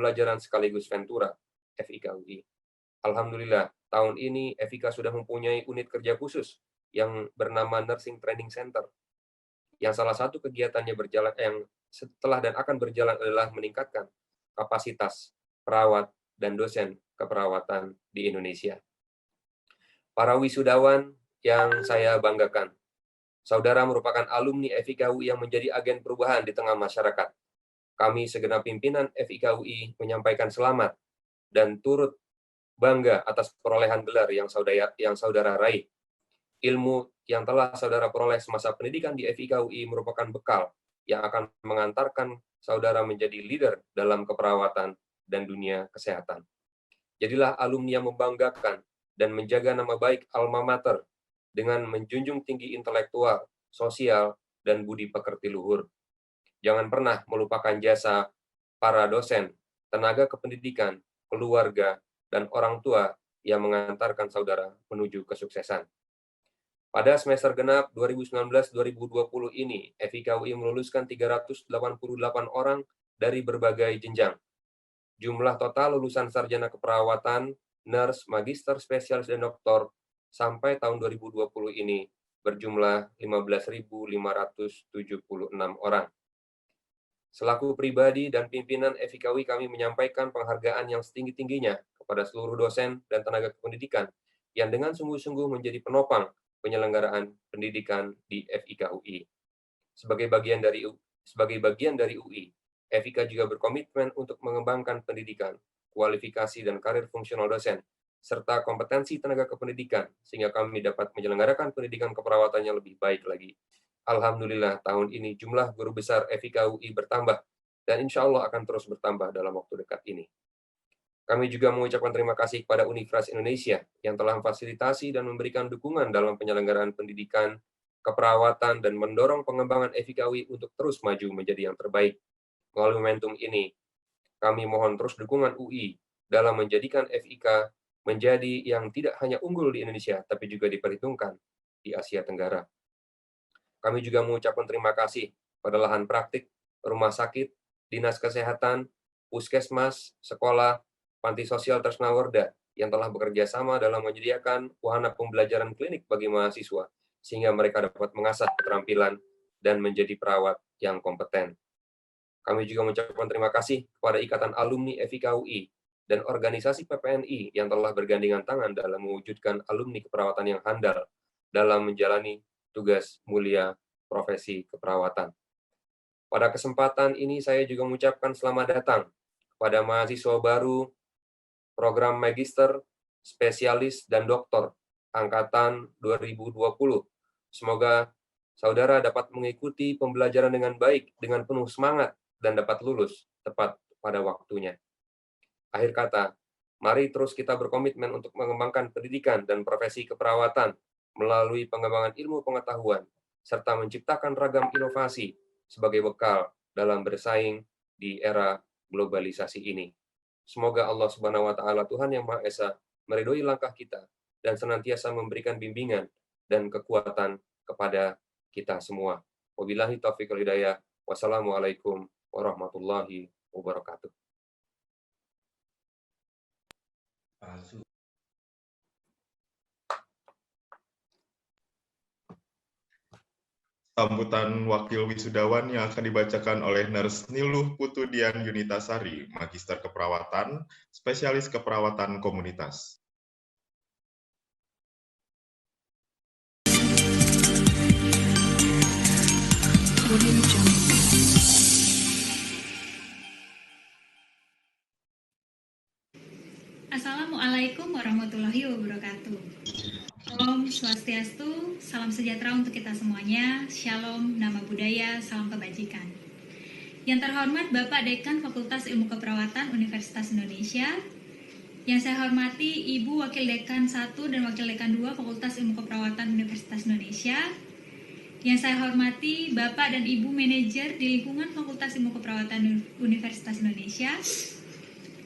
Pembelajaran Sekaligus Ventura, FIK UI. Alhamdulillah, tahun ini FIK sudah mempunyai unit kerja khusus yang bernama Nursing Training Center, yang salah satu kegiatannya yang setelah dan akan berjalan adalah meningkatkan kapasitas perawat dan dosen keperawatan di Indonesia. Para wisudawan yang saya banggakan, saudara merupakan alumni FIK UI yang menjadi agen perubahan di tengah masyarakat. Kami segenap pimpinan FIK UI menyampaikan selamat dan turut bangga atas perolehan gelar yang saudara raih. Ilmu yang telah saudara peroleh semasa pendidikan di FIK UI merupakan bekal yang akan mengantarkan saudara menjadi leader dalam keperawatan dan dunia kesehatan. Jadilah alumni yang membanggakan dan menjaga nama baik alma mater dengan menjunjung tinggi intelektual, sosial, dan budi pekerti luhur. Jangan pernah melupakan jasa para dosen, tenaga kependidikan, keluarga, dan orang tua yang mengantarkan saudara menuju kesuksesan. Pada semester genap 2019-2020 ini, FIK UI meluluskan 388 orang dari berbagai jenjang. Jumlah total lulusan sarjana keperawatan, nurse, magister, spesialis, dan doktor sampai tahun 2020 ini berjumlah 15.576 orang. Selaku pribadi dan pimpinan FIK UI, kami menyampaikan penghargaan yang setinggi-tingginya kepada seluruh dosen dan tenaga kependidikan yang dengan sungguh-sungguh menjadi penopang penyelenggaraan pendidikan di FIK UI. Sebagai bagian dari UI, FIK juga berkomitmen untuk mengembangkan pendidikan, kualifikasi dan karir fungsional dosen, serta kompetensi tenaga kependidikan, sehingga kami dapat menyelenggarakan pendidikan keperawatan yang lebih baik lagi. Alhamdulillah, tahun ini jumlah guru besar FIK UI bertambah, dan insya Allah akan terus bertambah dalam waktu dekat ini. Kami juga mengucapkan terima kasih kepada Universitas Indonesia yang telah memfasilitasi dan memberikan dukungan dalam penyelenggaraan pendidikan, keperawatan, dan mendorong pengembangan FIK UI untuk terus maju menjadi yang terbaik. Melalui momentum ini, kami mohon terus dukungan UI dalam menjadikan FIK menjadi yang tidak hanya unggul di Indonesia, tapi juga diperhitungkan di Asia Tenggara. Kami juga mengucapkan terima kasih pada lahan praktik, rumah sakit, dinas kesehatan, puskesmas, sekolah, panti sosial Tresnawarda yang telah bekerja sama dalam menyediakan wahana pembelajaran klinik bagi mahasiswa, sehingga mereka dapat mengasah keterampilan dan menjadi perawat yang kompeten. Kami juga mengucapkan terima kasih kepada Ikatan Alumni FIK UI dan organisasi PPNI yang telah bergandengan tangan dalam mewujudkan alumni keperawatan yang handal dalam menjalani tugas mulia profesi keperawatan. Pada kesempatan ini saya juga mengucapkan selamat datang kepada mahasiswa baru program magister, spesialis, dan doktor angkatan 2020. Semoga saudara dapat mengikuti pembelajaran dengan baik, dengan penuh semangat, dan dapat lulus tepat pada waktunya. Akhir kata, mari terus kita berkomitmen untuk mengembangkan pendidikan dan profesi keperawatan melalui pengembangan ilmu pengetahuan, serta menciptakan ragam inovasi sebagai bekal dalam bersaing di era globalisasi ini. Semoga Allah Subhanahu wa Ta'ala, Tuhan yang Maha Esa, meridhoi langkah kita dan senantiasa memberikan bimbingan dan kekuatan kepada kita semua. Wabillahi taufiq wal hidayah. Wassalamualaikum warahmatullahi wabarakatuh. Sambutan Wakil Wisudawan yang akan dibacakan oleh Nurse Niluh Putudian Yunitasari, Magister Keperawatan, Spesialis Keperawatan Komunitas. Assalamualaikum warahmatullahi wabarakatuh. Om Swastiastu, salam sejahtera untuk kita semuanya. Shalom, nama budaya, salam kebajikan. Yang terhormat Bapak Dekan Fakultas Ilmu Keperawatan Universitas Indonesia, yang saya hormati Ibu Wakil Dekan 1 dan Wakil Dekan 2 Fakultas Ilmu Keperawatan Universitas Indonesia, yang saya hormati Bapak dan Ibu Manajer di lingkungan Fakultas Ilmu Keperawatan Universitas Indonesia,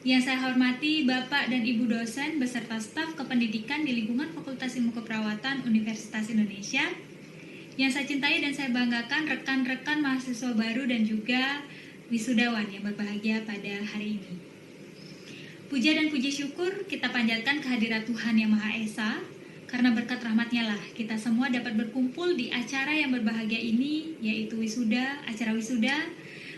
yang saya hormati Bapak dan Ibu dosen beserta staf kependidikan di lingkungan Fakultas Ilmu Keperawatan Universitas Indonesia, yang saya cintai dan saya banggakan rekan-rekan mahasiswa baru dan juga wisudawan yang berbahagia pada hari ini. Puja dan puji syukur kita panjatkan kehadirat Tuhan Yang Maha Esa, karena berkat rahmat-Nya lah kita semua dapat berkumpul di acara yang berbahagia ini, yaitu acara wisuda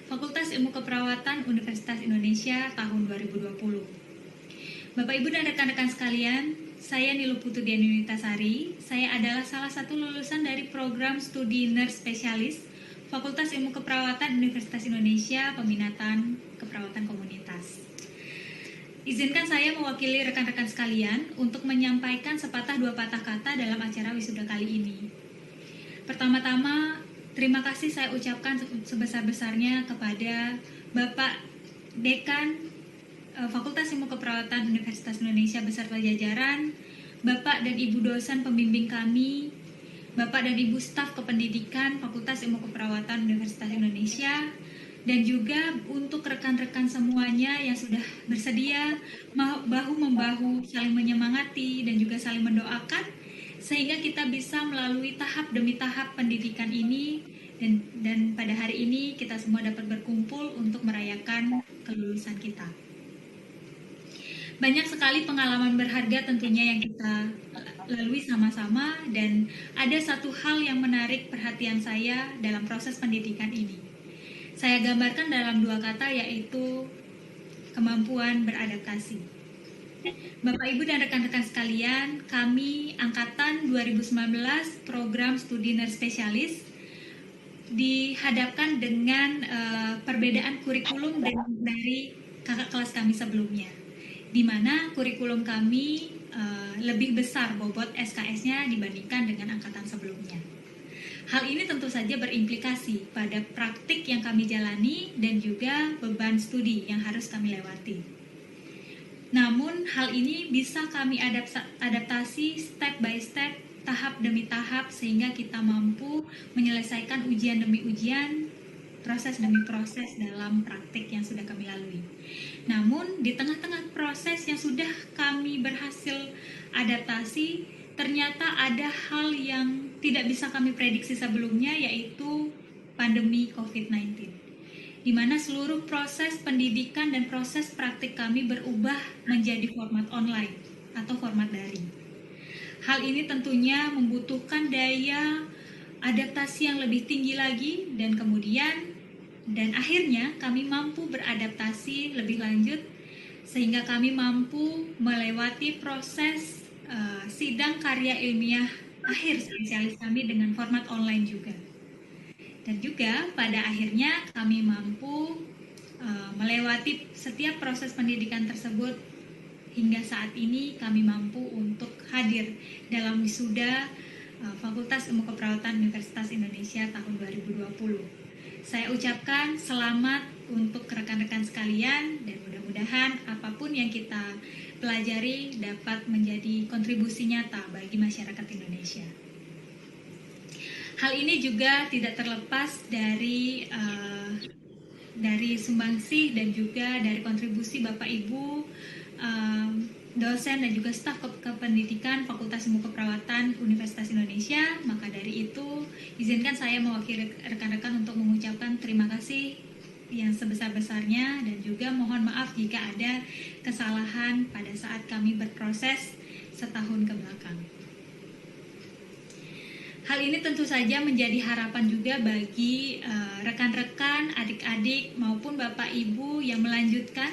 Fakultas Ilmu Keperawatan Universitas Indonesia tahun 2020. Bapak, Ibu, dan rekan-rekan sekalian, saya Niluh Putudian Yunitasari. Saya adalah salah satu lulusan dari program studi nurse spesialis Fakultas Ilmu Keperawatan Universitas Indonesia, peminatan keperawatan komunitas. Izinkan saya mewakili rekan-rekan sekalian untuk menyampaikan sepatah dua patah kata dalam acara wisuda kali ini. Pertama-tama, terima kasih saya ucapkan sebesar-besarnya kepada Bapak Dekan Fakultas Ilmu Keperawatan Universitas Indonesia beserta jajaran, Bapak dan Ibu dosen pembimbing kami, Bapak dan Ibu staf kependidikan Fakultas Ilmu Keperawatan Universitas Indonesia, dan juga untuk rekan-rekan semuanya yang sudah bersedia bahu-membahu, saling menyemangati dan juga saling mendoakan, sehingga kita bisa melalui tahap demi tahap pendidikan ini, dan pada hari ini kita semua dapat berkumpul untuk merayakan kelulusan kita. Banyak sekali pengalaman berharga tentunya yang kita lalui sama-sama, dan ada satu hal yang menarik perhatian saya dalam proses pendidikan ini. Saya gambarkan dalam dua kata, yaitu kemampuan beradaptasi. Bapak, Ibu, dan rekan-rekan sekalian, kami Angkatan 2019 program studi nurse spesialis dihadapkan dengan perbedaan kurikulum dari kakak kelas kami sebelumnya, di mana kurikulum kami lebih besar bobot SKS-nya dibandingkan dengan angkatan sebelumnya. Hal ini tentu saja berimplikasi pada praktik yang kami jalani dan juga beban studi yang harus kami lewati. Namun, hal ini bisa kami adaptasi step by step, tahap demi tahap, sehingga kita mampu menyelesaikan ujian demi ujian, proses demi proses dalam praktik yang sudah kami lalui. Namun, di tengah-tengah proses yang sudah kami berhasil adaptasi, ternyata ada hal yang tidak bisa kami prediksi sebelumnya, yaitu pandemi COVID-19, di mana seluruh proses pendidikan dan proses praktik kami berubah menjadi format online atau format daring. Hal ini tentunya membutuhkan daya adaptasi yang lebih tinggi lagi, dan akhirnya kami mampu beradaptasi lebih lanjut sehingga kami mampu melewati proses sidang karya ilmiah akhir spesialis kami dengan format online juga. Dan juga pada akhirnya kami mampu melewati setiap proses pendidikan tersebut hingga saat ini kami mampu untuk hadir dalam wisuda Fakultas Ilmu Keperawatan Universitas Indonesia tahun 2020. Saya ucapkan selamat untuk rekan-rekan sekalian, dan mudah-mudahan apapun yang kita pelajari dapat menjadi kontribusi nyata bagi masyarakat Indonesia. Hal ini juga tidak terlepas dari sumbangsih dan juga dari kontribusi Bapak Ibu dosen dan juga staf kependidikan Fakultas Ilmu Keperawatan Universitas Indonesia. Maka dari itu, izinkan saya mewakili rekan-rekan untuk mengucapkan terima kasih yang sebesar-besarnya, dan juga mohon maaf jika ada kesalahan pada saat kami berproses setahun ke belakang. Hal ini tentu saja menjadi harapan juga bagi rekan-rekan, adik-adik maupun Bapak Ibu yang melanjutkan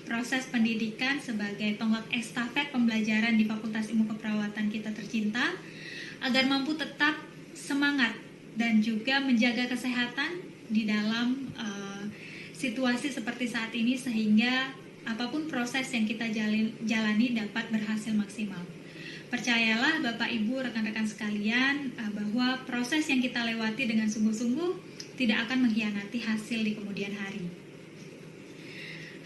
proses pendidikan sebagai tonggak estafet pembelajaran di Fakultas Ilmu Keperawatan kita tercinta, agar mampu tetap semangat dan juga menjaga kesehatan di dalam situasi seperti saat ini, sehingga apapun proses yang kita jalani dapat berhasil maksimal. Percayalah Bapak Ibu, rekan-rekan sekalian, bahwa proses yang kita lewati dengan sungguh-sungguh tidak akan mengkhianati hasil di kemudian hari.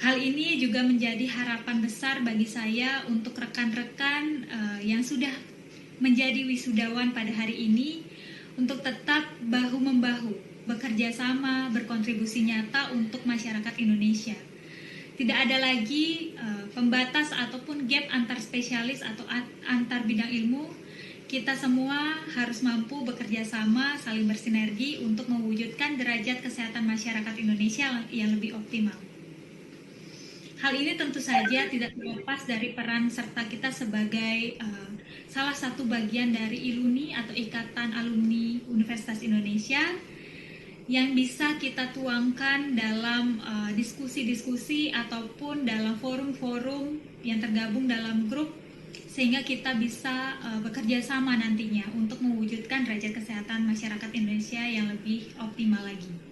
Hal ini juga menjadi harapan besar bagi saya untuk rekan-rekan yang sudah menjadi wisudawan pada hari ini, untuk tetap bahu-membahu, bekerja sama, berkontribusi nyata untuk masyarakat Indonesia. Tidak ada lagi pembatas ataupun gap antar spesialis atau antar bidang ilmu. Kita semua harus mampu bekerja sama, saling bersinergi untuk mewujudkan derajat kesehatan masyarakat Indonesia yang lebih optimal. Hal ini tentu saja tidak terlepas dari peran serta kita sebagai salah satu bagian dari ILUNI atau Ikatan Alumni Universitas Indonesia yang bisa kita tuangkan dalam diskusi-diskusi ataupun dalam forum-forum yang tergabung dalam grup, sehingga kita bisa bekerja sama nantinya untuk mewujudkan derajat kesehatan masyarakat Indonesia yang lebih optimal lagi.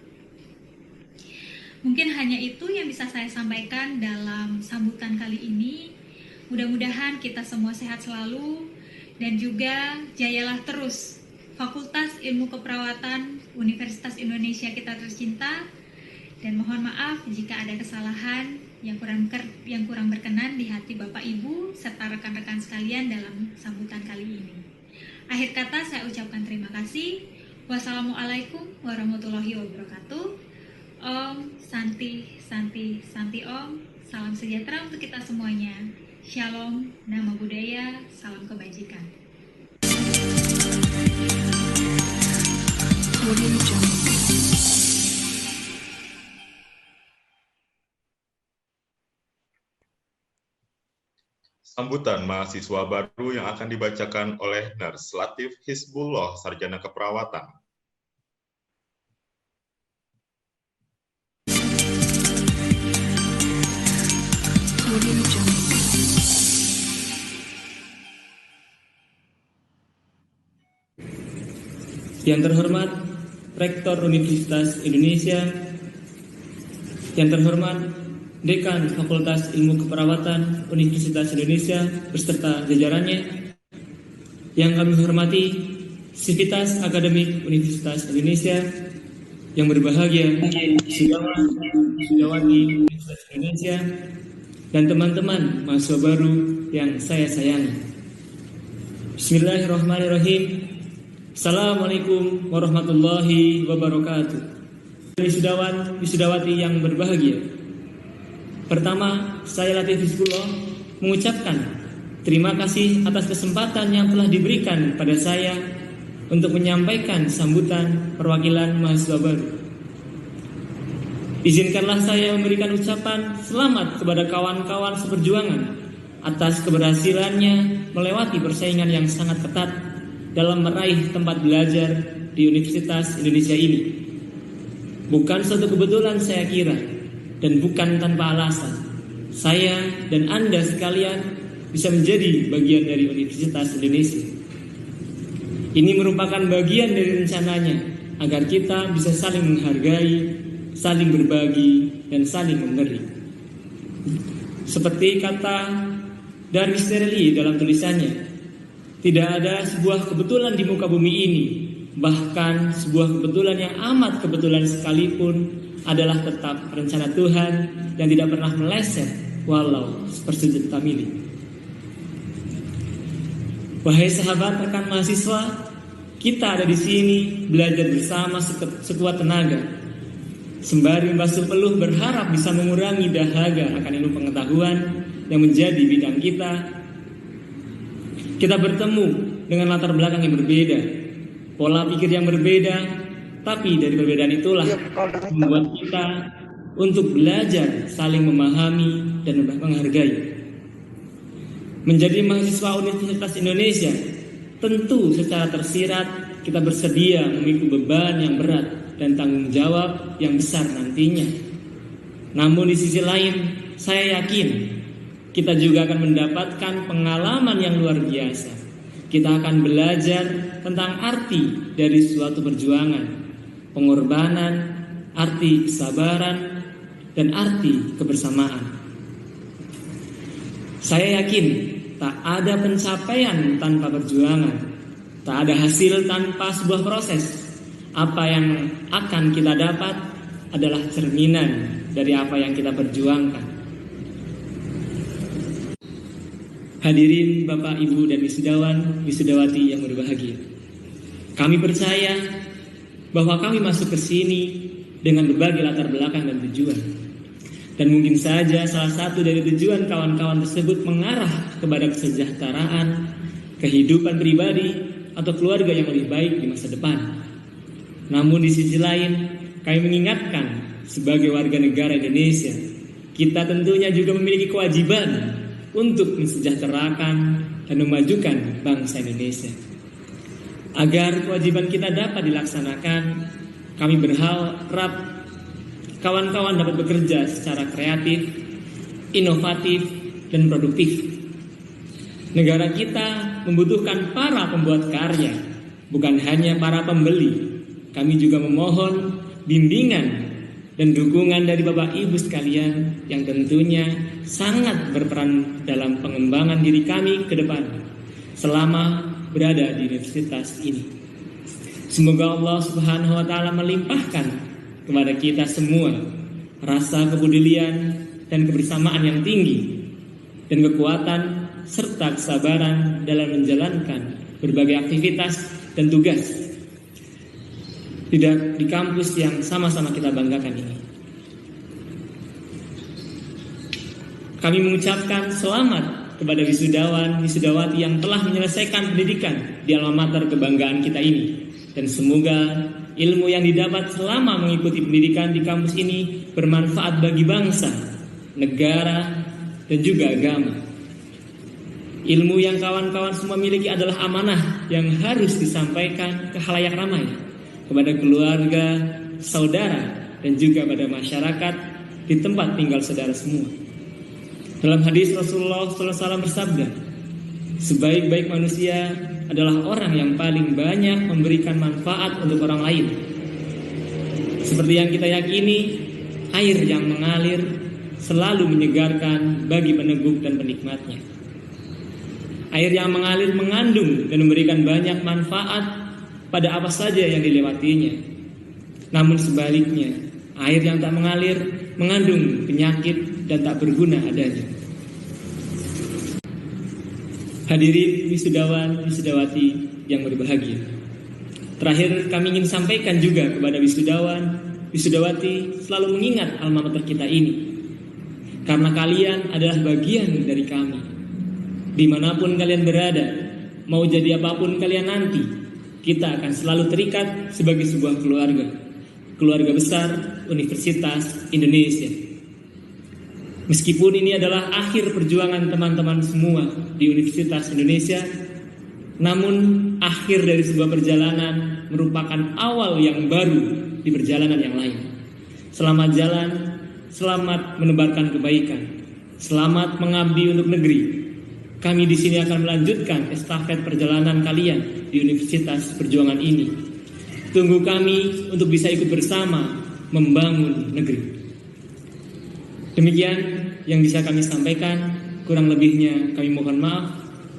Mungkin hanya itu yang bisa saya sampaikan dalam sambutan kali ini. Mudah-mudahan kita semua sehat selalu dan juga jayalah terus Fakultas Ilmu Keperawatan Universitas Indonesia kita tercinta. Dan mohon maaf jika ada kesalahan yang kurang berkenan di hati Bapak Ibu serta rekan-rekan sekalian dalam sambutan kali ini. Akhir kata saya ucapkan terima kasih. Wassalamualaikum warahmatullahi wabarakatuh. Om, Santi, Santi, Santi Om. Salam sejahtera untuk kita semuanya. Shalom, nama budaya, salam kebajikan. Sambutan mahasiswa baru yang akan dibacakan oleh Nurse Latif Hizbullah, Sarjana Keperawatan. Yang terhormat Rektor Universitas Indonesia, yang terhormat Dekan Fakultas Ilmu Keperawatan Universitas Indonesia beserta jajarannya, yang kami hormati Sivitas Akademik Universitas Indonesia, yang berbahagia Sudawati Universitas Indonesia, dan teman-teman mahasiswa baru yang saya sayangi. Bismillahirrahmanirrahim. Assalamualaikum warahmatullahi wabarakatuh. Wisudawati yang berbahagia. Pertama, saya Latif Hizbullah mengucapkan terima kasih atas kesempatan yang telah diberikan pada saya untuk menyampaikan sambutan perwakilan mahasiswa baru. Izinkanlah saya memberikan ucapan selamat kepada kawan-kawan seperjuangan atas keberhasilannya melewati persaingan yang sangat ketat dalam meraih tempat belajar di Universitas Indonesia ini. Bukan suatu kebetulan saya kira, dan bukan tanpa alasan, saya dan Anda sekalian bisa menjadi bagian dari Universitas Indonesia. Ini merupakan bagian dari rencananya agar kita bisa saling menghargai, saling berbagi, dan saling memberi. Seperti kata Darwis Sterli dalam tulisannya, tidak ada sebuah kebetulan di muka bumi ini, bahkan sebuah kebetulan yang amat kebetulan sekalipun adalah tetap rencana Tuhan yang tidak pernah meleset walau sepersejuta mili. Wahai sahabat rekan mahasiswa, kita ada di sini belajar bersama sekuat tenaga, sembari membasuh peluh berharap bisa mengurangi dahaga akan ilmu pengetahuan yang menjadi bidang kita. Kita bertemu dengan latar belakang yang berbeda, pola pikir yang berbeda, tapi dari perbedaan itulah membuat kita untuk belajar saling memahami dan menghargai. Menjadi mahasiswa Universitas Indonesia, tentu secara tersirat kita bersedia memikul beban yang berat dan tanggung jawab yang besar nantinya. Namun di sisi lain, saya yakin kita juga akan mendapatkan pengalaman yang luar biasa. Kita akan belajar tentang arti dari suatu perjuangan, pengorbanan, arti kesabaran, dan arti kebersamaan. Saya yakin tak ada pencapaian tanpa perjuangan, tak ada hasil tanpa sebuah proses. Apa yang akan kita dapat adalah cerminan dari apa yang kita perjuangkan. Hadirin Bapak, Ibu, dan wisudawan, wisudawati yang berbahagia. Kami percaya bahwa kami masuk ke sini dengan berbagai latar belakang dan tujuan. Dan mungkin saja salah satu dari tujuan kawan-kawan tersebut mengarah kepada kesejahteraan, kehidupan pribadi, atau keluarga yang lebih baik di masa depan. Namun di sisi lain, kami mengingatkan sebagai warga negara Indonesia, kita tentunya juga memiliki kewajiban untuk mensejahterakan dan memajukan bangsa Indonesia. Agar kewajiban kita dapat dilaksanakan, kami berharap kawan-kawan dapat bekerja secara kreatif, inovatif, dan produktif. Negara kita membutuhkan para pembuat karya, bukan hanya para pembeli. Kami juga memohon bimbingan dan dukungan dari Bapak Ibu sekalian yang tentunya sangat berperan dalam pengembangan diri kami ke depan selama berada di universitas ini. Semoga Allah Subhanahu wa taala melimpahkan kepada kita semua rasa kepedulian dan kebersamaan yang tinggi dan kekuatan serta kesabaran dalam menjalankan berbagai aktivitas dan tugas di kampus yang sama-sama kita banggakan ini. Kami mengucapkan selamat kepada wisudawan, wisudawati yang telah menyelesaikan pendidikan di alma mater kebanggaan kita ini. Dan semoga ilmu yang didapat selama mengikuti pendidikan di kampus ini bermanfaat bagi bangsa, negara, dan juga agama. Ilmu yang kawan-kawan semua miliki adalah amanah yang harus disampaikan ke khalayak ramai, kepada keluarga, saudara, dan juga pada masyarakat di tempat tinggal saudara semua. Dalam hadis Rasulullah SAW bersabda, sebaik-baik manusia adalah orang yang paling banyak memberikan manfaat untuk orang lain. Seperti yang kita yakini, air yang mengalir selalu menyegarkan bagi peneguk dan penikmatnya. Air yang mengalir mengandung dan memberikan banyak manfaat pada apa saja yang dilewatinya. Namun sebaliknya, air yang tak mengalir mengandung penyakit dan tak berguna adanya. Hadirin wisudawan, wisudawati yang berbahagia. Terakhir kami ingin sampaikan juga kepada wisudawan, wisudawati selalu mengingat alma mater kita ini. Karena kalian adalah bagian dari kami. Dimanapun kalian berada, mau jadi apapun kalian nanti, kita akan selalu terikat sebagai sebuah keluarga. Keluarga besar Universitas Indonesia. Meskipun ini adalah akhir perjuangan teman-teman semua di Universitas Indonesia, namun akhir dari sebuah perjalanan merupakan awal yang baru di perjalanan yang lain. Selamat jalan, selamat menebarkan kebaikan, selamat mengabdi untuk negeri. Kami di sini akan melanjutkan estafet perjalanan kalian di Universitas Perjuangan ini. Tunggu kami untuk bisa ikut bersama membangun negeri. Demikian yang bisa kami sampaikan, kurang lebihnya kami mohon maaf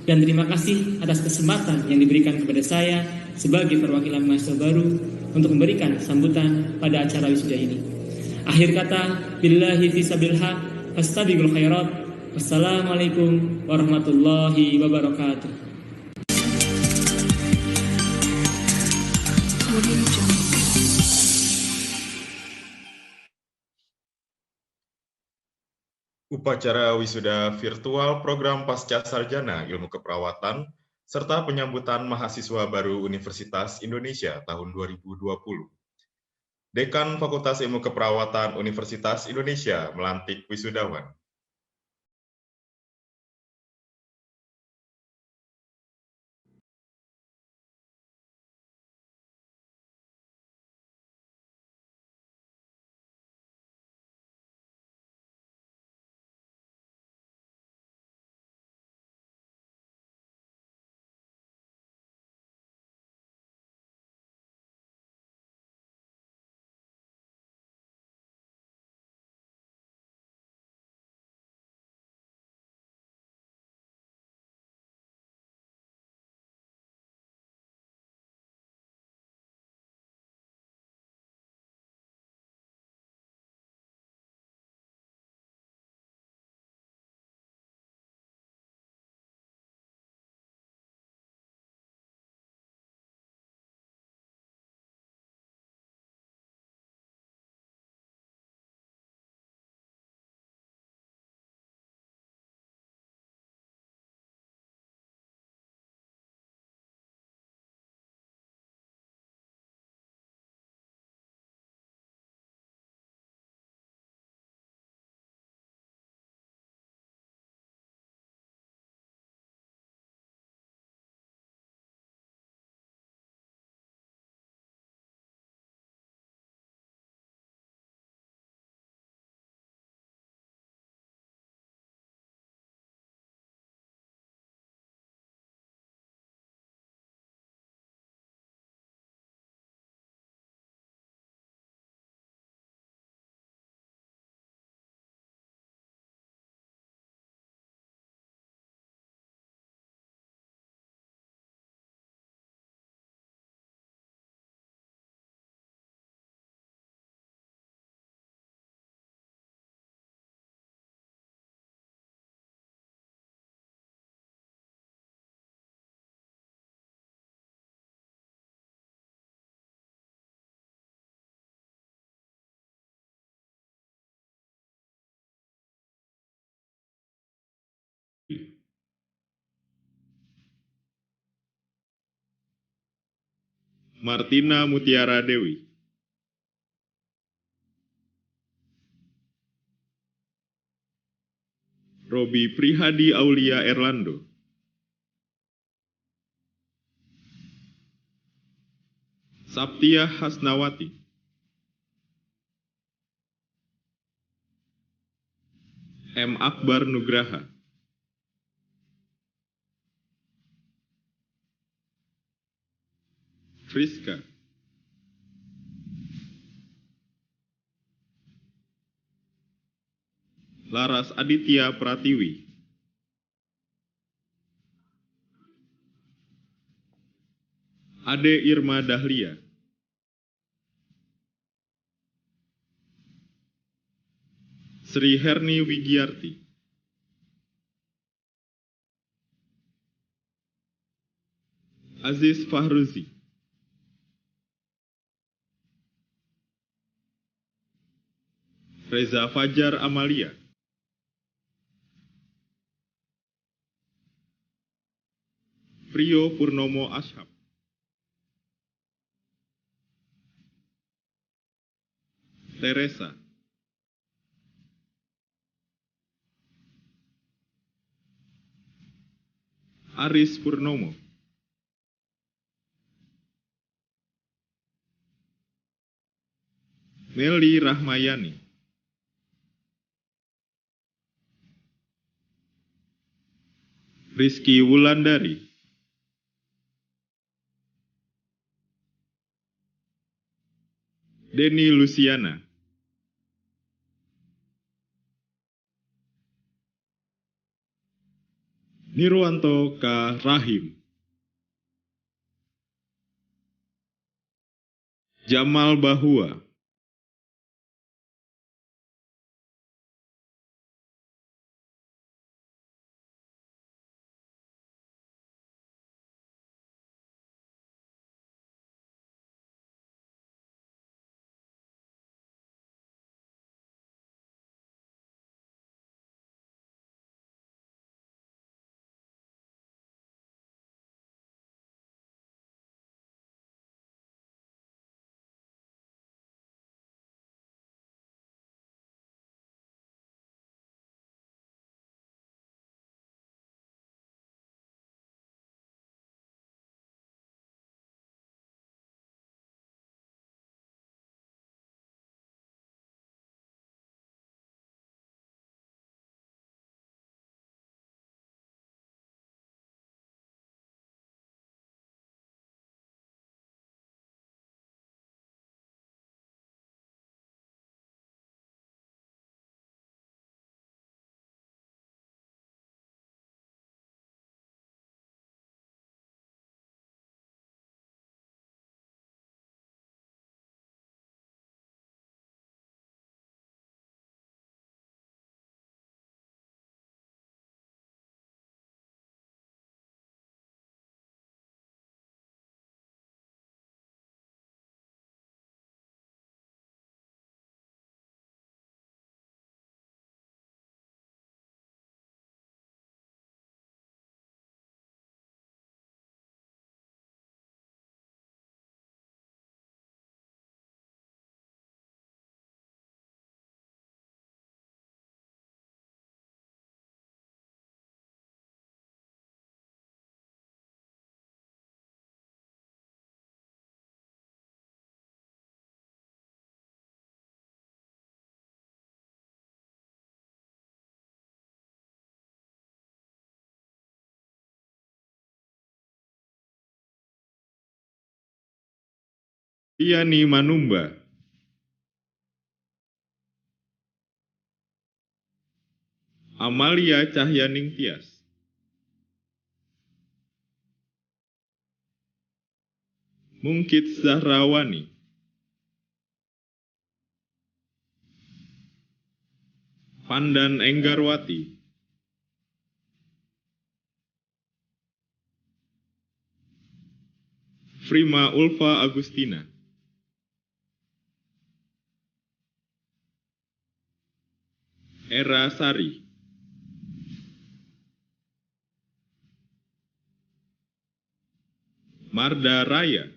dan terima kasih atas kesempatan yang diberikan kepada saya sebagai perwakilan mahasiswa baru untuk memberikan sambutan pada acara wisuda ini. Akhir kata, billahi fisabil haq, fastabiqul khairat. Wassalamualaikum warahmatullahi wabarakatuh. Upacara wisuda virtual program Pasca Sarjana Ilmu Keperawatan serta penyambutan mahasiswa baru Universitas Indonesia tahun 2020. Dekan Fakultas Ilmu Keperawatan Universitas Indonesia melantik wisudawan. Martina Mutiara Dewi, Robi Prihadi Aulia Erlando, Saptia Hasnawati, M. Akbar Nugraha, Friska, Laras Aditya Pratiwi, Ade Irma Dahlia, Sri Herni Wigiarti, Aziz Fahruzi, Reza Fajar Amalia, Prio Purnomo Ashab, Teresa, Aris Purnomo, Nelly Rahmayani, Rizky Wulandari, Denny Luciana, Nirwanto K. Rahim, Jamal Bahua, Diani Manumba, Amalia Cahyaning Tias, Mungkit Zahrawani, Pandan Enggarwati, Frima Ulfa Agustina, Era Sari, Marda Raya,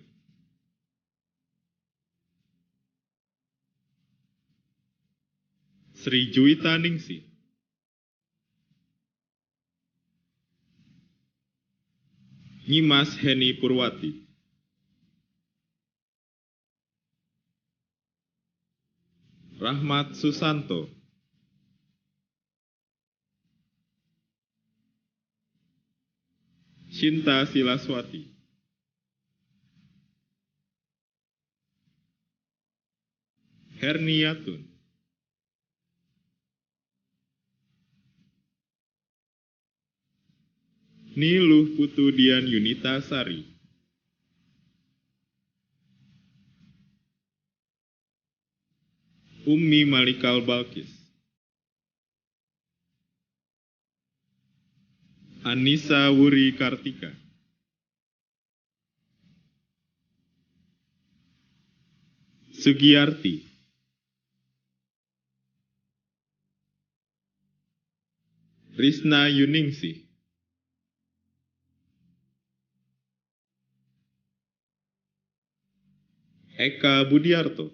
Sri Juwita Ningsih, Nyimas Heni Purwati, Rahmat Susanto, Shinta Silaswati, Herniatun, Niluh Putu Dian Yunita Sari, Ummi Malikal Balkis, Anissa Wuri Kartika, Sugiyarti, Risna Yuningsih, Eka Budiarto,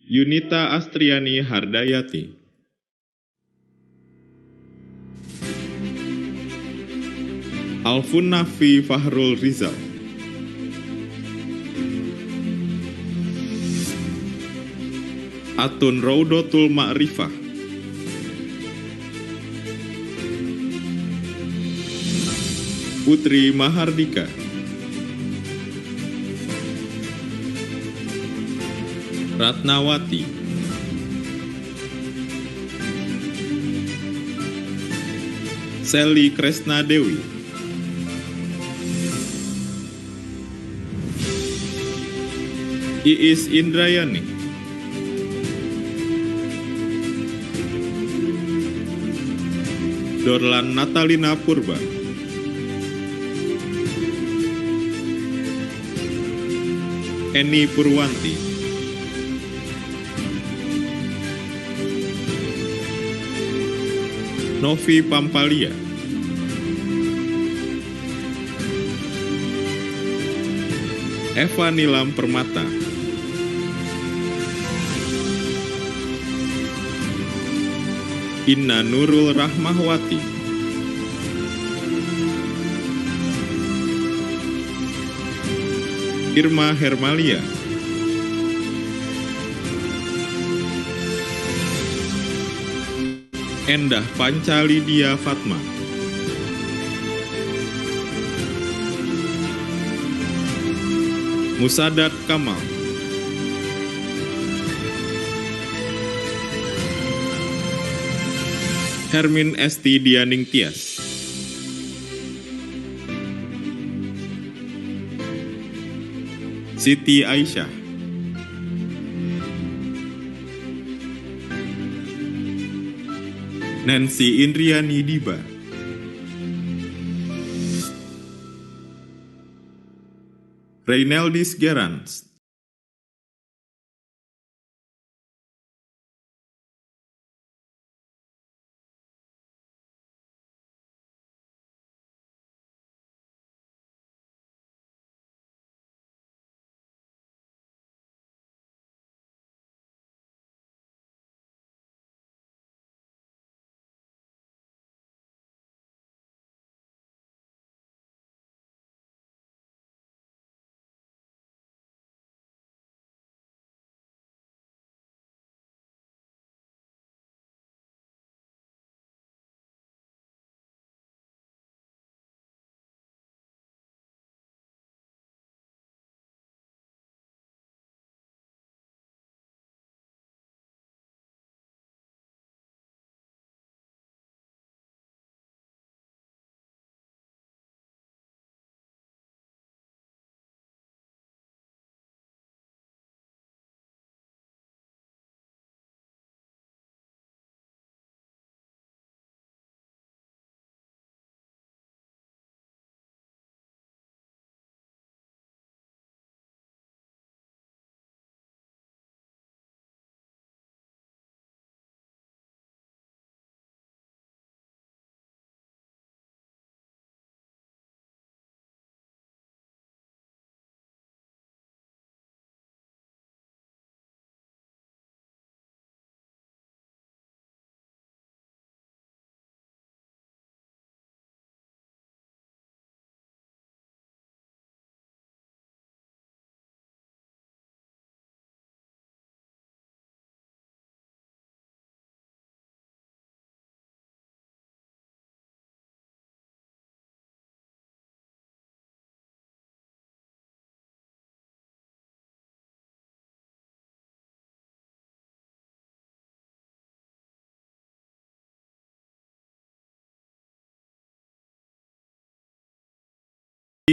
Yunita Astriani Hardayati, Alfun Nafi Fahrul Rizal, Atun Raudotul Ma'rifah, Putri Mahardika, Ratnawati, Seli Kresna Dewi, Iis Indrayani, Dorlan Natalina Purba, Eni Purwanti, Novi Pampalia, Eva Nilam Permata, Inna Nurul Rahmawati, Irma Hermalia, Endah Pancalidia Fatma, Musadat Kamal, Hermin Esti Dianing Tias, Siti Aisyah, Nancy Indriani Diba, Reynaldis Gerans,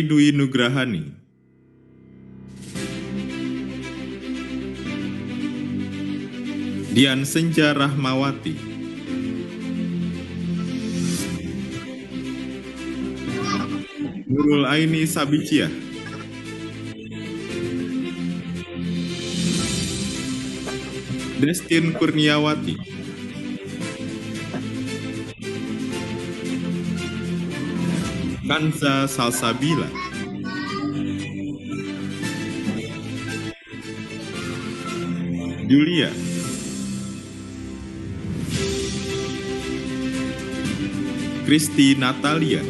Dwi Nugrahani, Dian Senja Rahmawati, Nurul Aini Sabiciah, Destin Kurniawati, Kanza Salsabila, Julia, Kristi Natalia,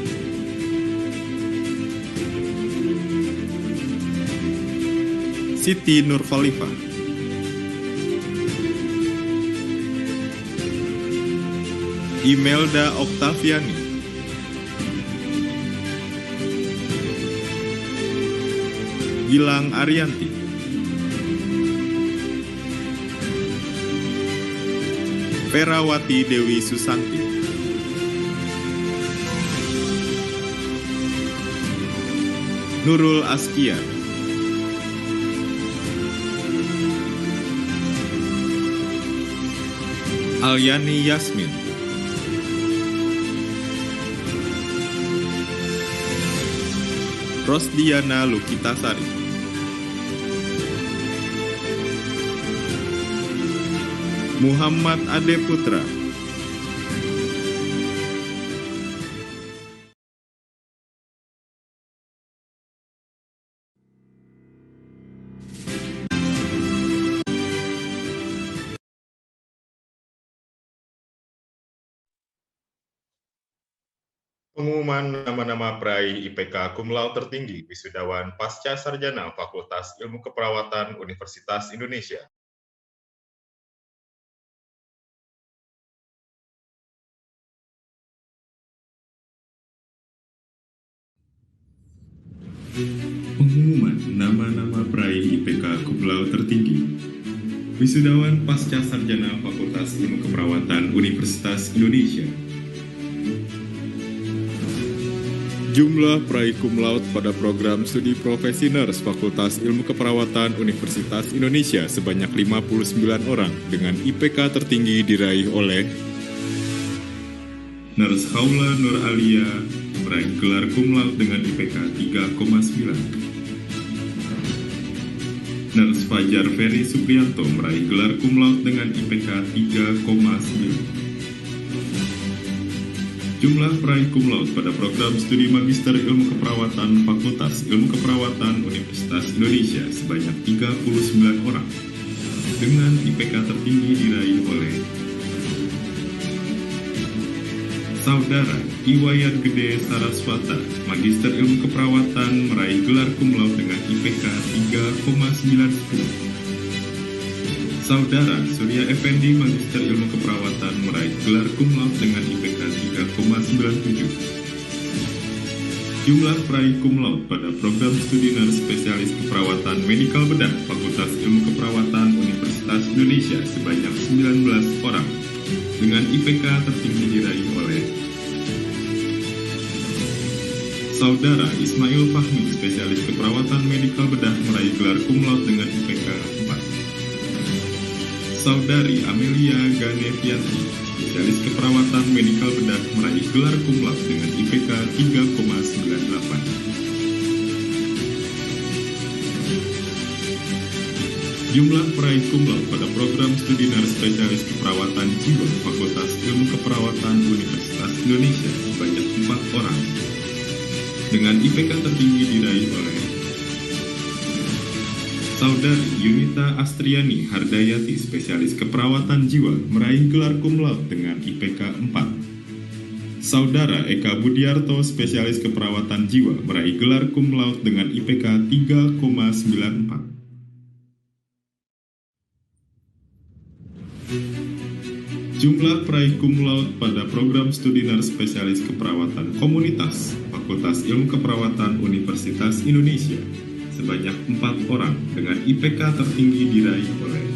Siti Nurkhalifah, Imelda Oktaviani, Gilang Arianti, Ferawati Dewi Susanti, Nurul Askia, Alyani Yasmin, Rosdiana Lukitasari, Muhammad Ade Putra, pengumuman nama-nama peraih IPK Cum Laude tertinggi wisudawan pasca sarjana Fakultas Ilmu Keperawatan Universitas Indonesia. Pengumuman nama-nama peraih IPK Cum Laude tertinggi wisudawan pasca sarjana Fakultas Ilmu Keperawatan Universitas Indonesia. Jumlah peraih cum laude pada program studi profesi nurse Fakultas Ilmu Keperawatan Universitas Indonesia sebanyak 59 orang dengan IPK tertinggi diraih oleh Nurse Haula Nur Alia meraih gelar cum laude dengan IPK 3,9. Nurse Fajar Ferry Supriyanto meraih gelar cum laude dengan IPK 3,9. Jumlah peraih cum laude pada program studi Magister Ilmu Keperawatan Fakultas Ilmu Keperawatan Universitas Indonesia sebanyak 39 orang dengan IPK tertinggi diraih oleh Saudara Iwayan Gede Saraswata, Magister Ilmu Keperawatan meraih gelar cum laude dengan IPK 3,910. Saudara Surya Effendi, Magister Ilmu Keperawatan meraih gelar cum laude dengan IPK 3,97. Jumlah peraih cum laude pada program studi nurse spesialis keperawatan medikal bedah Fakultas Ilmu Keperawatan Universitas Indonesia sebanyak 19 orang dengan IPK tertinggi diraih oleh Saudara Ismail Fahmi, spesialis keperawatan medikal bedah meraih gelar cum laude dengan IPK 4. Saudari Amelia Ganevianti, spesialis keperawatan medikal bedah meraih gelar cum laude dengan IPK 3,98. Jumlah peraih cum laude pada program studi nurse spesialis keperawatan jiwa Fakultas Ilmu Keperawatan Universitas Indonesia sebanyak 4 orang dengan IPK tertinggi diraih oleh Saudari Yunita Astriani Hardayati, spesialis keperawatan jiwa meraih gelar cum laude dengan IPK 4. Saudara Eka Budiarto, spesialis keperawatan jiwa meraih gelar cum laude dengan IPK 3,94. Jumlah peraih cum laude pada program studi nurse spesialis keperawatan komunitas Fakultas Ilmu Keperawatan Universitas Indonesia sebanyak 4 orang dengan IPK tertinggi diraih oleh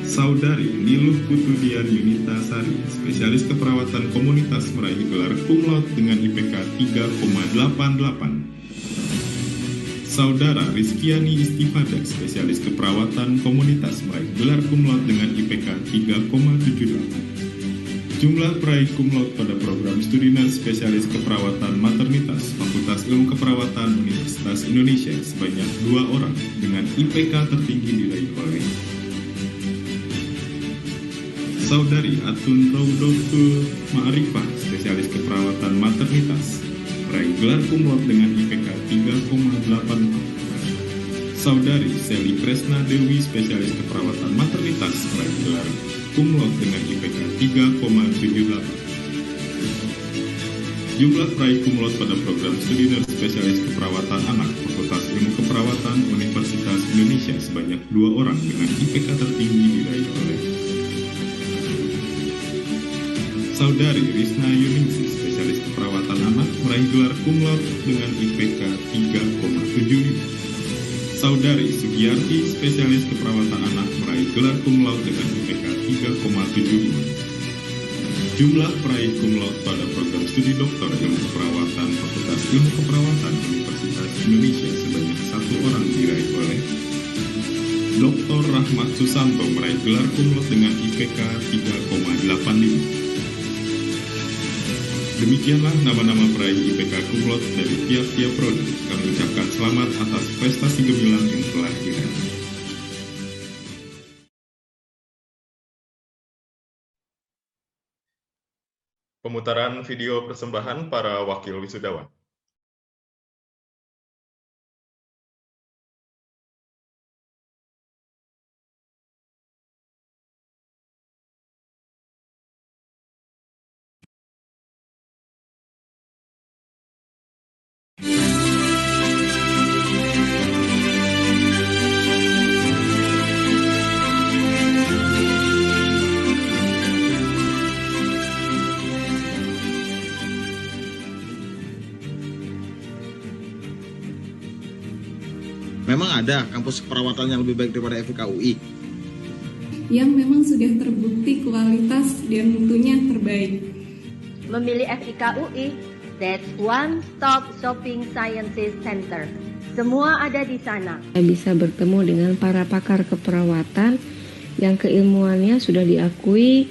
Saudari Niluh Putudian Yunita Sari, spesialis keperawatan komunitas meraih gelar cum laude dengan IPK 3,88. Saudara Rizkiani Istifada, spesialis keperawatan komunitas meraih gelar cum laude dengan IPK 3,78. Jumlah peraih cum laude pada program studi nurse spesialis keperawatan maternitas Fakultas Ilmu Keperawatan Universitas Indonesia sebanyak 2 orang dengan IPK tertinggi diraih oleh Saudari Atun Raudotul Ma'arifah, spesialis keperawatan maternitas, meraih gelar cum laude dengan IPK 3,84. Saudari Seli Kresna Dewi, spesialis keperawatan maternitas, meraih gelar cum laude dengan IPK 3,78. Jumlah peraih cum laude pada program studi nurse spesialis keperawatan anak Fakultas Ilmu Keperawatan Universitas Indonesia sebanyak 2 orang dengan IPK tertinggi diraih oleh Saudari Risna Yuningsih, spesialis keperawatan anak, meraih gelar cum laude dengan IPK 3,75. Saudari Sugiyarti, spesialis keperawatan anak, meraih gelar cum laude dengan IPK 3,75. Jumlah peraih cum laude pada program studi doktor ilmu keperawatan Fakultas Ilmu Keperawatan Universitas Indonesia sebanyak 1 orang diraih oleh Dr. Rahmat Susanto, meraih gelar cum laude dengan IPK 3,85. Demikianlah nama-nama peraih IPK cum laude dari tiap-tiap prodi. Kami ucapkan selamat atas prestasi gemilang yang telah diraih. Pemutaran video persembahan para wakil wisudawan. Memang ada kampus keperawatan yang lebih baik daripada FIKUI? Yang memang sudah terbukti kualitas dan mutunya terbaik. Memilih FIKUI, that's One Stop Shopping Sciences Center. Semua ada di sana. Bisa bertemu dengan para pakar keperawatan yang keilmuannya sudah diakui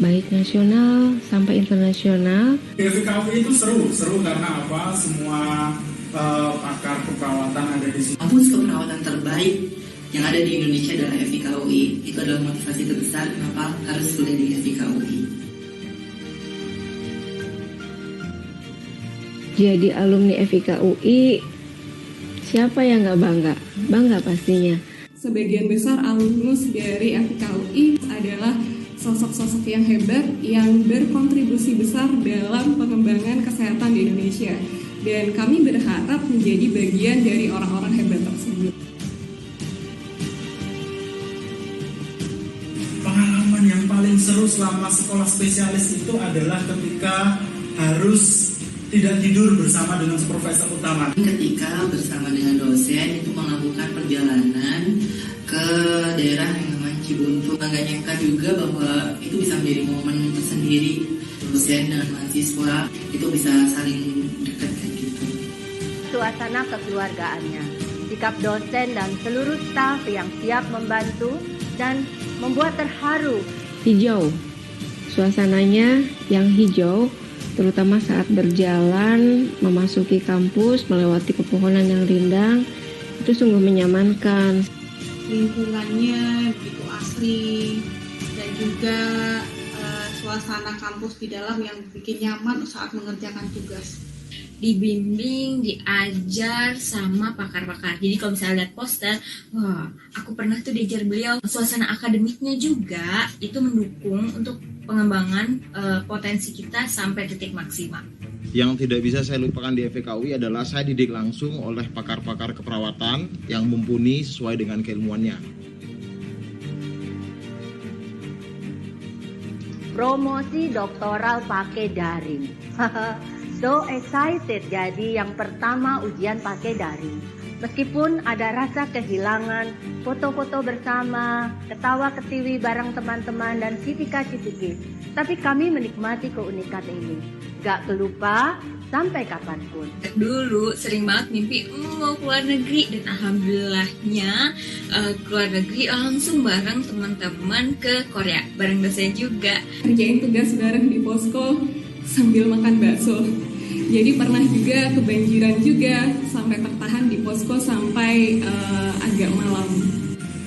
baik nasional sampai internasional. FIKUI itu seru karena apa? Semua pakar keperawatan ada di sini. Kampus keperawatan terbaik yang ada di Indonesia adalah FIKUI. Itu adalah motivasi terbesar kenapa harus kuliah di FIKUI. Jadi alumni FIKUI, siapa yang nggak bangga? Bangga pastinya. Sebagian besar alumnus dari FIKUI adalah sosok-sosok yang hebat yang berkontribusi besar dalam pengembangan kesehatan di Indonesia. Dan kami berharap menjadi bagian dari orang-orang hebat tersebut. Pengalaman yang paling seru selama sekolah spesialis itu adalah ketika harus tidak tidur bersama dengan profesor utama. Ketika bersama dengan dosen itu melakukan perjalanan ke daerah yang namanya Cibuntu. Nggak nyangka juga bahwa itu bisa menjadi momen tersendiri. Dosen dan mahasiswa itu bisa saling dekat kayak gitu. Suasana kekeluargaannya, sikap dosen dan seluruh staf yang siap membantu dan membuat terharu. Hijau, suasananya yang hijau, terutama saat berjalan memasuki kampus melewati pepohonan yang rindang, itu sungguh menyamankan. Lingkungannya begitu asri dan juga suasana kampus di dalam yang bikin nyaman saat mengerjakan tugas. Dibimbing, diajar sama pakar-pakar. Jadi kalau misalnya lihat poster, wah, aku pernah tuh diajar beliau. Suasana akademiknya juga itu mendukung untuk pengembangan potensi kita sampai titik maksimal. Yang tidak bisa saya lupakan di FIKUI adalah saya didik langsung oleh pakar-pakar keperawatan yang mumpuni sesuai dengan keilmuannya. Promosi doktoral pakai daring. So excited, jadi yang pertama ujian pakai daring. Meskipun ada rasa kehilangan, foto-foto bersama, ketawa ketiwi bareng teman-teman dan citika-citiki, tapi kami menikmati keunikan ini. Gak kelupa sampai kapanpun. Dulu sering banget mimpi mau keluar negeri, dan alhamdulillahnya keluar negeri langsung bareng teman-teman ke Korea, bareng dosen juga. Kerjain tugas bareng di posko sambil makan bakso. Jadi pernah juga kebanjiran juga sampai tertahan di posko sampai agak malam.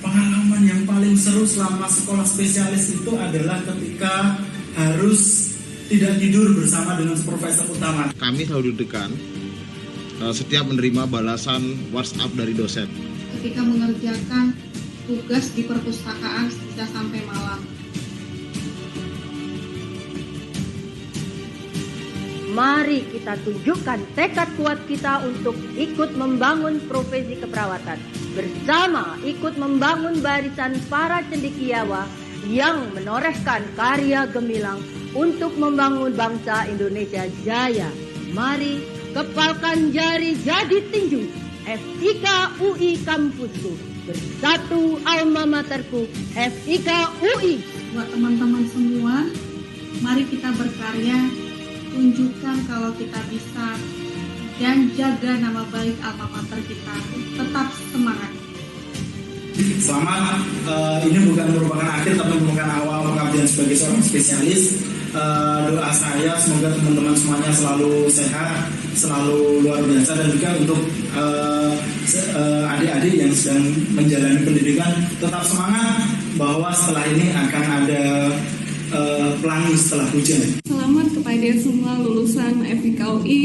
Pengalaman yang paling seru selama sekolah spesialis itu adalah ketika harus tidak tidur bersama dengan profesor utama. Kami selalu deg-degan setiap menerima balasan WhatsApp dari dosen. Ketika mengerjakan tugas di perpustakaan bisa sampai malam. Mari kita tunjukkan tekad kuat kita untuk ikut membangun profesi keperawatan. Bersama ikut membangun barisan para cendekiawa yang menorehkan karya gemilang untuk membangun bangsa Indonesia jaya. Mari kepalkan jari jadi tinju. FIK UI kampusku. Bersatu alma materku FIK UI. Buat teman-teman semua, mari kita berkarya. Tunjukkan kalau kita bisa dan jaga nama baik alma mater kita. Tetap semangat. Selamat, ini bukan merupakan akhir tapi merupakan awal pengabdian sebagai seorang spesialis. Doa saya semoga teman-teman semuanya selalu sehat, selalu luar biasa, dan juga untuk adik-adik yang sedang menjalani pendidikan tetap semangat bahwa setelah ini akan ada pelangi setelah hujan. Selamat kepada semua lulusan FIK UI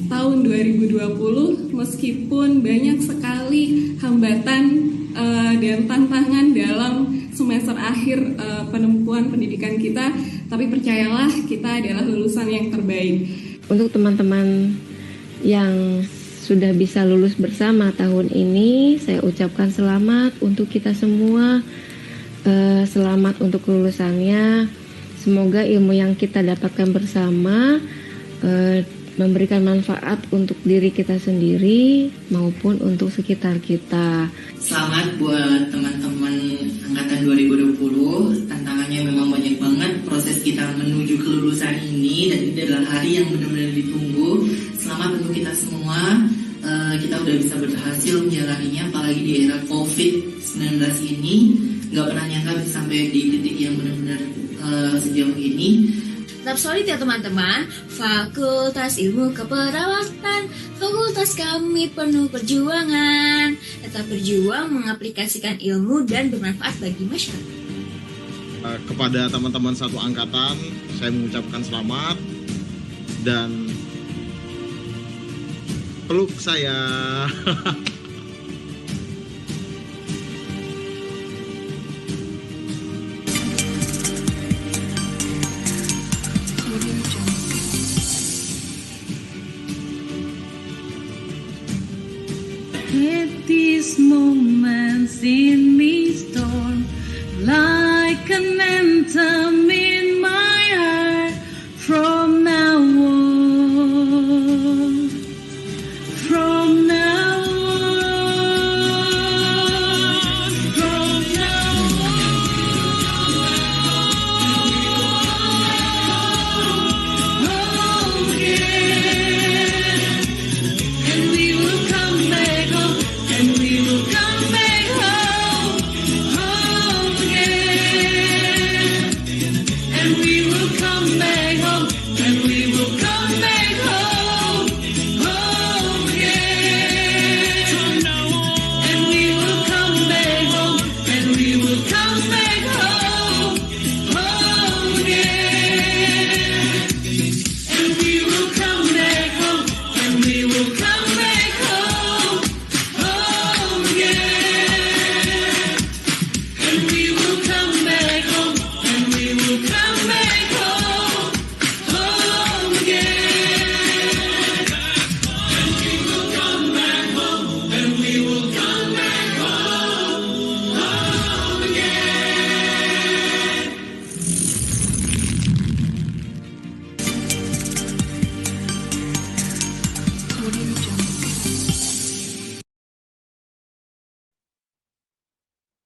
tahun 2020, meskipun banyak sekali hambatan dan tantangan dalam semester akhir penempuan pendidikan kita, tapi percayalah kita adalah lulusan yang terbaik. Untuk teman-teman yang sudah bisa lulus bersama tahun ini, saya ucapkan selamat untuk kita semua, selamat untuk kelulusannya. Semoga ilmu yang kita dapatkan bersama memberikan manfaat untuk diri kita sendiri maupun untuk sekitar kita. Selamat buat teman-teman angkatan 2020. Tantangannya memang banyak banget proses kita menuju kelulusan ini, dan ini adalah hari yang benar-benar ditunggu. Selamat untuk kita semua. Kita udah bisa berhasil menjalaninya, apalagi di era COVID-19 ini. Gak pernah nyangka bisa sampai di titik yang benar-benar sejauh ini. Tetap solid ya teman-teman. Fakultas Ilmu Keperawatan, fakultas kami penuh perjuangan. Tetap berjuang mengaplikasikan ilmu dan bermanfaat bagi masyarakat. Kepada teman-teman satu angkatan, saya mengucapkan selamat dan peluk saya. Let these moments in me storm like an anthem in my heart from now on. From now on. From now on. Again. And we will come back home. And we will come back home, home again.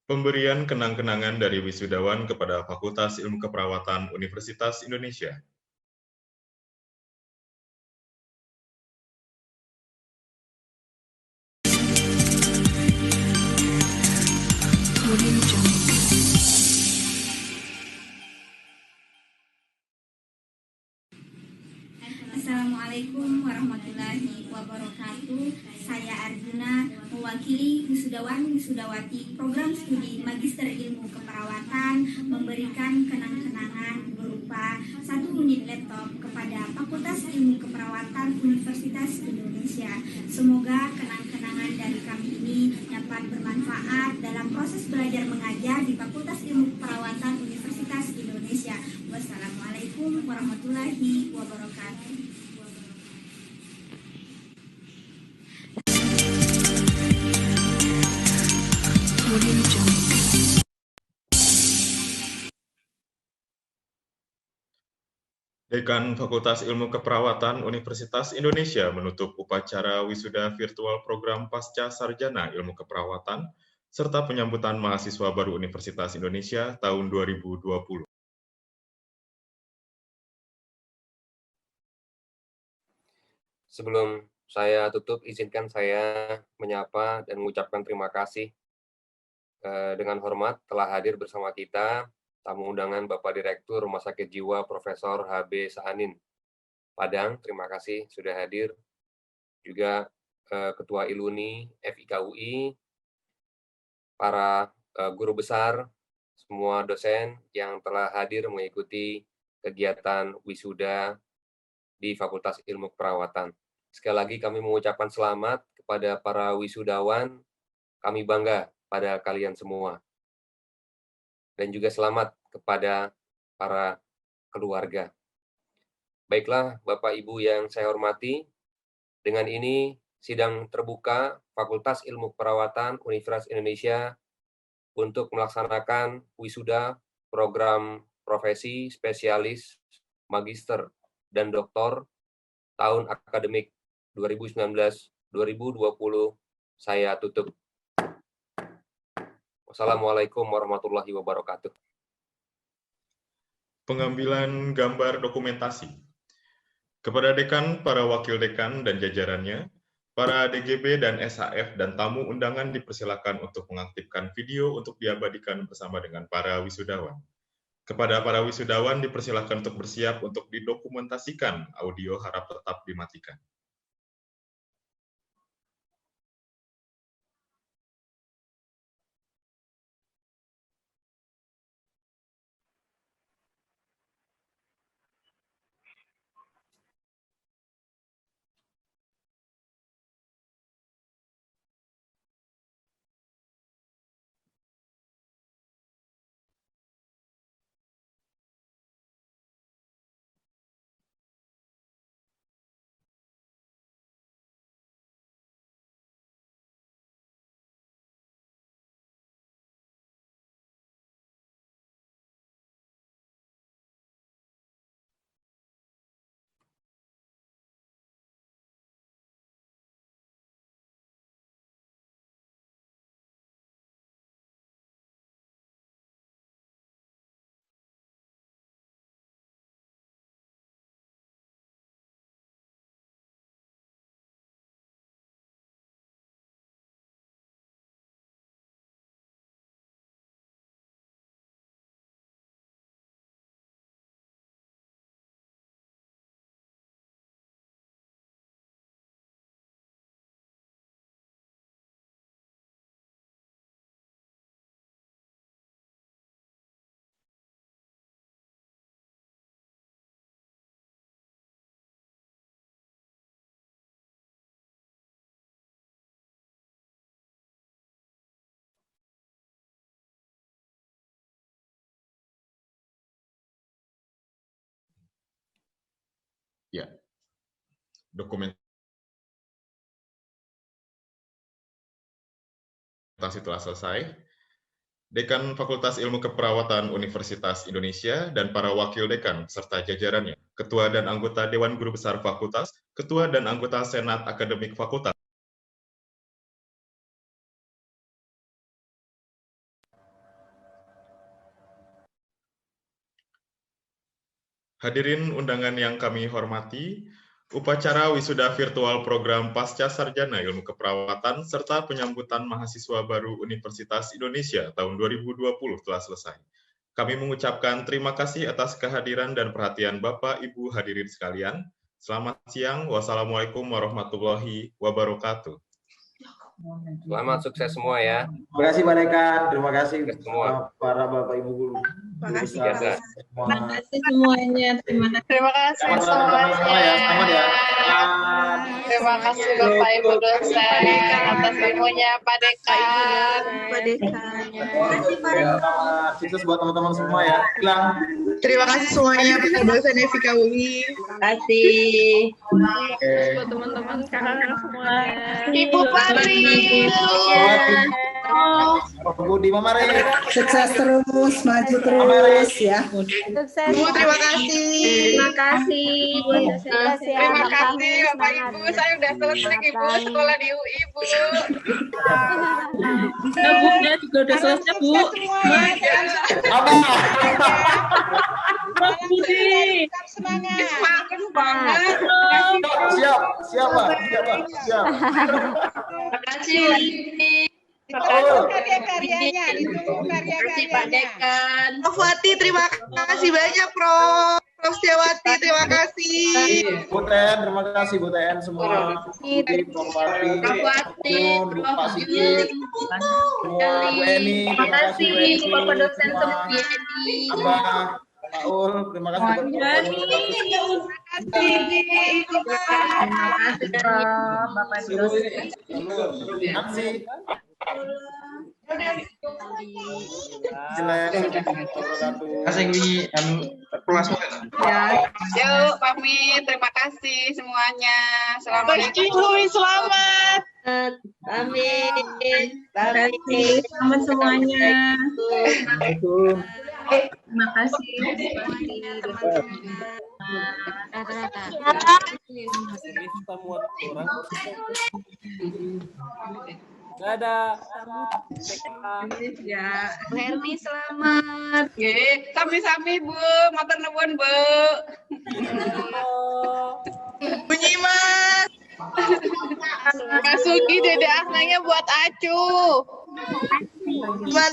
Pemberian kenang-kenangan dari wisudawan kepada Fakultas Ilmu Keperawatan Universitas Indonesia. Assalamualaikum warahmatullahi wabarakatuh. Saya Arjuna, mewakili wisudawan-wisudawati program studi Magister Ilmu Keperawatan, memberikan kenang-kenangan berupa 1 unit laptop kepada Fakultas Ilmu Keperawatan Universitas Indonesia. Semoga kenang-kenangan dari kami ini dapat bermanfaat dalam proses belajar mengajar di Fakultas Ilmu Keperawatan Universitas Indonesia. Wassalamualaikum warahmatullahi wabarakatuh. Dekan Fakultas Ilmu Keperawatan Universitas Indonesia menutup upacara wisuda virtual program Pasca Sarjana Ilmu Keperawatan serta penyambutan mahasiswa baru Universitas Indonesia tahun 2020. Sebelum saya tutup, izinkan saya menyapa dan mengucapkan terima kasih dengan hormat telah hadir bersama kita tamu undangan Bapak Direktur Rumah Sakit Jiwa Profesor H.B. Saanin Padang. Terima kasih sudah hadir. Juga Ketua Iluni FIKUI, para guru besar, semua dosen yang telah hadir mengikuti kegiatan wisuda di Fakultas Ilmu Keperawatan. Sekali lagi kami mengucapkan selamat kepada para wisudawan. Kami bangga pada kalian semua. Dan juga selamat kepada para keluarga. Baiklah, Bapak Ibu yang saya hormati, dengan ini sidang terbuka Fakultas Ilmu Keperawatan Universitas Indonesia untuk melaksanakan wisuda program profesi spesialis, magister, dan doktor tahun akademik 2019-2020 saya tutup. Wassalamualaikum warahmatullahi wabarakatuh. Pengambilan gambar dokumentasi. Kepada dekan, para wakil dekan dan jajarannya, para DGB dan SHF dan tamu undangan dipersilakan untuk mengaktifkan video untuk diabadikan bersama dengan para wisudawan. Kepada para wisudawan dipersilakan untuk bersiap untuk didokumentasikan, audio harap tetap dimatikan. Ya, dokumentasi telah selesai. Dekan Fakultas Ilmu Keperawatan Universitas Indonesia dan para wakil dekan serta jajarannya, ketua dan anggota Dewan Guru Besar Fakultas, ketua dan anggota Senat Akademik Fakultas, Hadirin undangan yang kami hormati, upacara wisuda virtual program Pasca Sarjana Ilmu Keperawatan serta penyambutan mahasiswa baru Universitas Indonesia tahun 2020 telah selesai. Kami mengucapkan terima kasih atas kehadiran dan perhatian Bapak, Ibu hadirin sekalian. Selamat siang. Wassalamualaikum warahmatullahi wabarakatuh. Selamat sukses semua ya. Terima kasih Pak Dekan, terima kasih semua. para Bapak Ibu guru. Terima kasih. Terima kasih semuanya. Terima kasih semuanya. Selamat ya. Terima kasih Bapak Ibu dosen atas ilmunya Pak Dekan. Pak Dekan. Sukses buat teman-teman semua ya. Hilang. Terima kasih semuanya Pak dosen FIK UI. Terima kasih. Buat teman-teman sekarang semua. Ibu Patri. Budi Mamare. Sukses terus, maju terus ya. Sukses. Ibu, terima kasih. Terima kasih. Terima kasih Bapak Ibu. Saya udah selesai Ibu sekolah di UI Bu. Ya Bu, ya juga udah selesai Bu. Apa? Pak Budi. Semangat. Semangat banget. Siap, siapa? Siap. Terima kasih. Karya-karyanya, ditunggu karya-karyanya. Pak Dekan. Prof Wati, terima kasih banyak Prof. Prof Setiawati, terima kasih. Bu Ten, terima kasih Bu Ten semua. Prof Wati, Prof Wati, Prof Sigit, semua Bu Eni, terima kasih Bapak dosen semua. Abah, Paul, terima kasih Bapak. Terima kasih Bapak dosen. Nancy. Yuk, pamit. Terima kasih semuanya. Selamat. Selamat. Pamit. Selamat semuanya. Terima kasih. Dadah. Ya. Bu Herni selamat. Nggih, sami-sami Bu, matur nuwun Bu. Bunyi Mas. Masuki Dede Asnanya buat Acu. Teman-teman